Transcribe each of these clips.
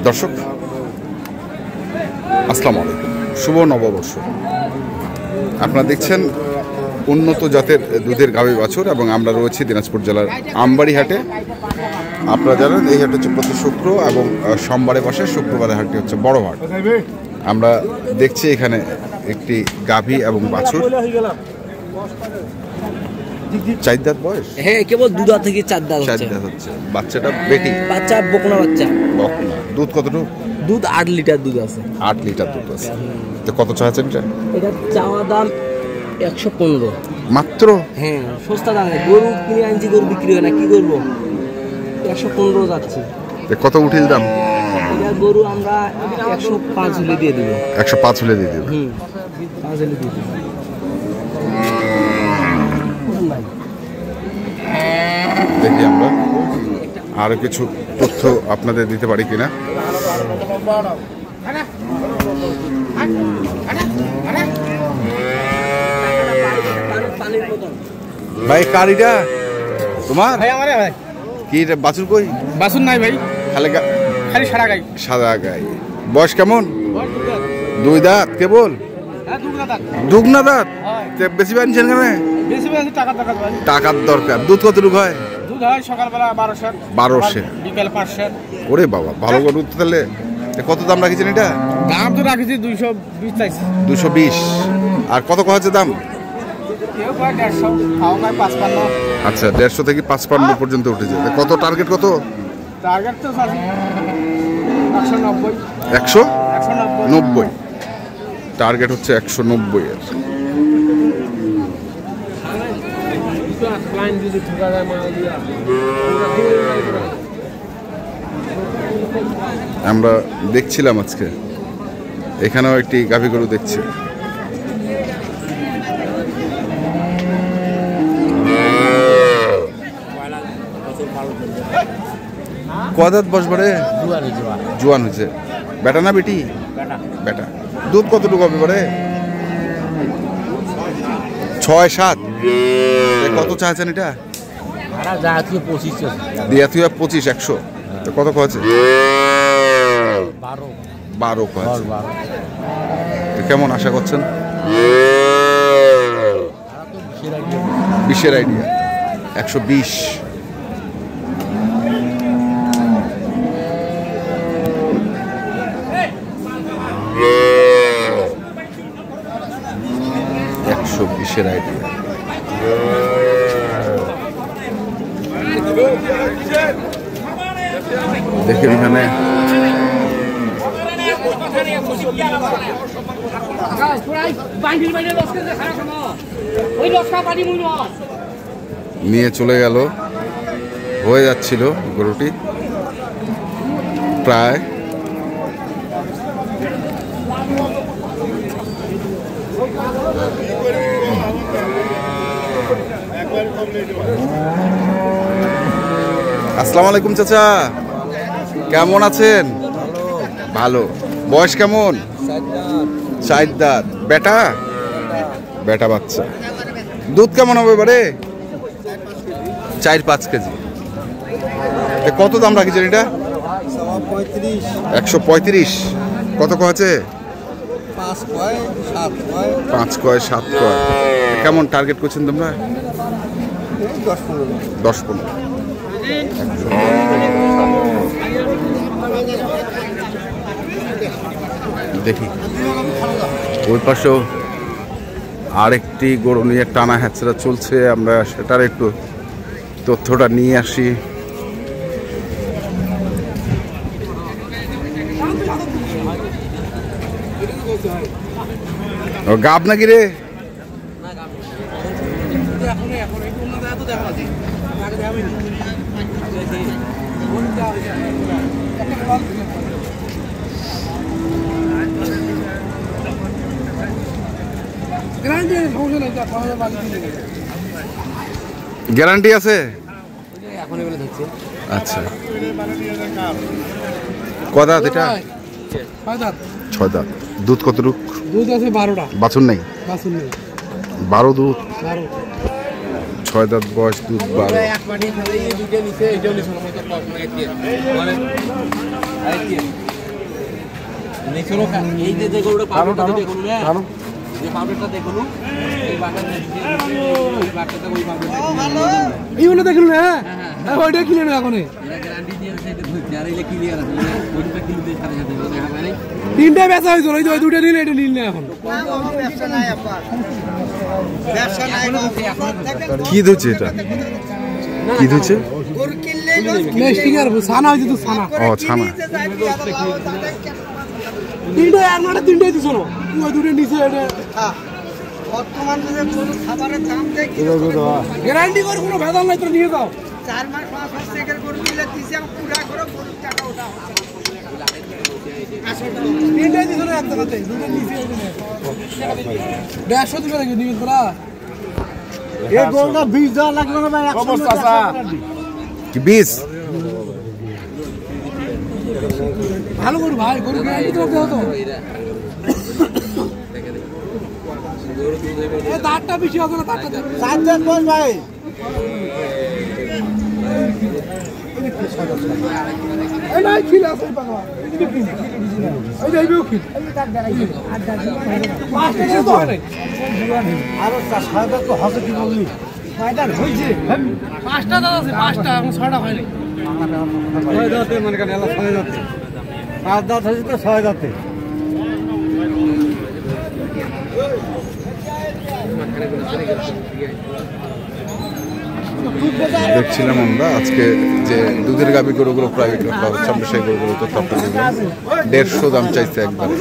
দর্শক আসসালামু আলাইকুম, শুভ নববর্ষ। আপনারা দেখছেন উন্নত জাতের দুধের গাভী বাছুর এবং আমরা রয়েছি দিনাজপুর জেলার আমবাড়ি হাটে। আপনারা জানেন এই হাট হচ্ছে প্রতি শুক্র এবং সোমবারে বসে, শুক্রবারের হাটটি হচ্ছে বড় হাট। আমরা দেখছি এখানে একটি গাভী এবং বাছুর। 4 দাঁত বয়স? হ্যাঁ, কেবল 2 দাঁত থেকে 4 দাঁত হচ্ছে। বাচ্চাটা বেটি? বাচ্চা বকনা বাচ্চা। দুধ কতটুকু? দুধ 8 লিটার দুধ আছে। 8 লিটার দুধ আছে। তো কত চাচ্ছেন এটা? এটা চাওয়া দাম 115 মাত্র। হ্যাঁ, সস্তা দামে। গরু কিনে আনছি, গরু বিক্রি হয় না, কি করবো? 115 যাচ্ছে। কত উঠিল দাম? এটা গরু আমরা 105 হলে দিয়ে দিব। 105 হলে দিয়ে দিব। 5 হলে দিয়ে দিব। দেখি আমরা আরো কিছু তথ্য আপনাদের দিতে পারি কিনা। ভাই কারিটা তোমার? কি বাছুর কই? বাছুর নাই ভাই, খালি সাদা গাই। সাদা গাই। বয়স কেমন? 2 দাঁত কেবল? দুগনা দাঁত। বেশি বানছেন কেন? টাকার দরকার। দুধ কতটুকু হয়? দুধ হয় সকালবেলা 1200, বিকেল 500। ওরে বাবা, ভালো গরু। তাহলে কত দাম রাখছেন এটা? দাম তো রাখেছি 220 চাইছি। 220। আর কত হচ্ছে দাম? কেউ কয় 150, খাও কয় 55। আচ্ছা, 150 থেকে 55 পর্যন্ত উঠেছে। কত টার্গেট? কত টার্গেট তো আছে 190। 190 টার্গেট হচ্ছে 190 এর। আমরা দেখছিলাম আজকে এখানেও একটি গাভী গরু দেখছি। কদাত বসবারে? জোয়ান হয়েছে। বেটা না বেটি? বেটা। দুধ কতটুকু হবে বারে? 6-7। কত চাচ্ছেন এটা? দিয়া 25 100। কত আছে? 12 আছে। কেমন আশা করছেন? 20-এর আইডিয়া। 120। আইডিয়া। দেখেন এখানে নিয়ে চলে গেল। হয়ে যাচ্ছিল গরুটি প্রায়। আসসালামু আলাইকুম চাচা, কেমন আছেন? ভালো। বয়স কেমন? 4 দাঁত। বেটা? বেটা বাচ্চা। দুধ কেমন হবে এবারে? 4-5 কেজি। কত দাম রাখিছেন এটা? 135। কত আছে? 5 কয় 7 কয়। কেমন টার্গেট করছেন তোমরা? 10-15। দেখি ওই পাশেও আরেকটি গরু নিয়ে টানা হ্যাচড়া চলছে। আমরা সেটার একটু তথ্যটা নিয়ে আসি। গাব নাকি রে? গ্যারান্টি আছে? আচ্ছা, কদা এটা? 6 দাঁত। দুধ কতটুক? দুধ আছে 12টা। বাছুর নেই? 12 দুধ। 6 দাঁত বয়স, দুধ 12। এই যে গরুটা পাউডারটা দেখুন না, যে পাউডারটা দেখুন, এই বাটাটা এই বাটাটা ওই বাটাটা এইগুলো দেখুন না, ওইটা কিনে না এখন গ্যারান্টি দিয়ে সেটা ধরতে আর এই ক্লিয়ার আছে ওইটা কিনতে সাথে সাথে দেখা মানে তিনটা বেচা হয়েছিল, ওই যে দুটো নিলে এটা নিল না এখন। কি ধুচ্ছে এটা? কি ধুচ্ছে? নেস্টিং আর ছানা হয়েছে তো, ছানা। ও ছানা। তিনটা আর মানে তিনটাই দিছো না, ওই দুটো নিচে এটা গ্যারান্টি করে কোনো ভেজাল নাই, তো নিয়ে যাও। 4 মাস 5 মাস থেকে গরু দিলে দিছে পুরা করে গরুর টাকা ওঠা তিনটাই দিছো না একটা কথা, দুটো নিচে 150 দিবে নাকি নিবেন তোরা? এই গরুটা 20 দেওয়া লাগবে না ভাই, 100 কি বীজ? ভালো গরু ভাই, গরু গ্যারান্টি তো দেও তো। এই দাঁতটা বেশি হবে না, দাঁতটা 7 দাঁত বল ভাই। এই নাই খিল আছে পাগলা, এদিকে খিল, এই যাইবেও খিল, পাঁচটা দিয়ে তো হয় আরো 6 দাঁত তো হবে কি বললি? 6 দাঁত হইছে, 5টা দাঁত আছে, 5টা এখন 6টা হয়নি। 6 দাঁতে মানে কেন এলা 6 দাঁতে 5 দাঁত হয়েছে তো 6 দাঁতে। দেখছিলাম আমরা আজকে যে দুধের গাভী গরুগুলো প্রাইভেট রাখা হচ্ছে, আমরা সেই গরুগুলো তো আপনাদের দিলাম। 150 দাম চাইছে একবারে।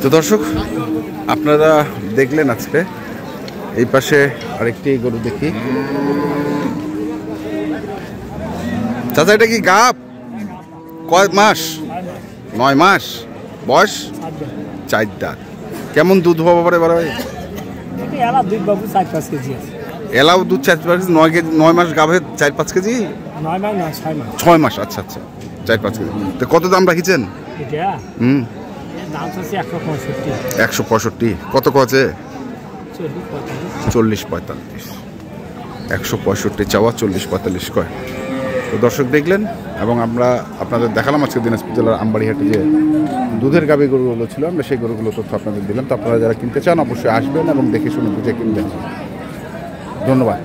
তো দর্শক, আপনারা দেখলেন আজকে। এই পাশে আরেকটি গরু দেখি। চাচা এটা কি গাব? কয় মাস? 9 মাস বয়স, 4 দাঁত। কেমন দুধ হওয়া পারে বড় ভাই? এলা দুধ বাবু 4-5 কেজি আছে। এলাও দুধ 4-5 কেজি, 9 মাস গাভে 4-5 কেজি? 9 মাস না 6 মাস। 6 মাস, আচ্ছা আচ্ছা, 4-5 কেজি। তো কত দাম রাখিছেন? এটা হুম, দাম হচ্ছে 165। 165। কত কছে? 40-45। 165 চাওয়া, 40-45 কয়। তো দর্শক দেখলেন, এবং আমরা আপনাদের দেখালাম আজকে দিনাজপুর জেলার আমবাড়িহাটে যে দুধের গাভী গরুগুলো ছিল, আমরা সেই গরুগুলো তথ্য আপনাদের দিলাম। তো আপনারা যারা কিনতে চান অবশ্যই আসবেন এবং দেখে শুনে বুঝে কিনবেন। ধন্যবাদ।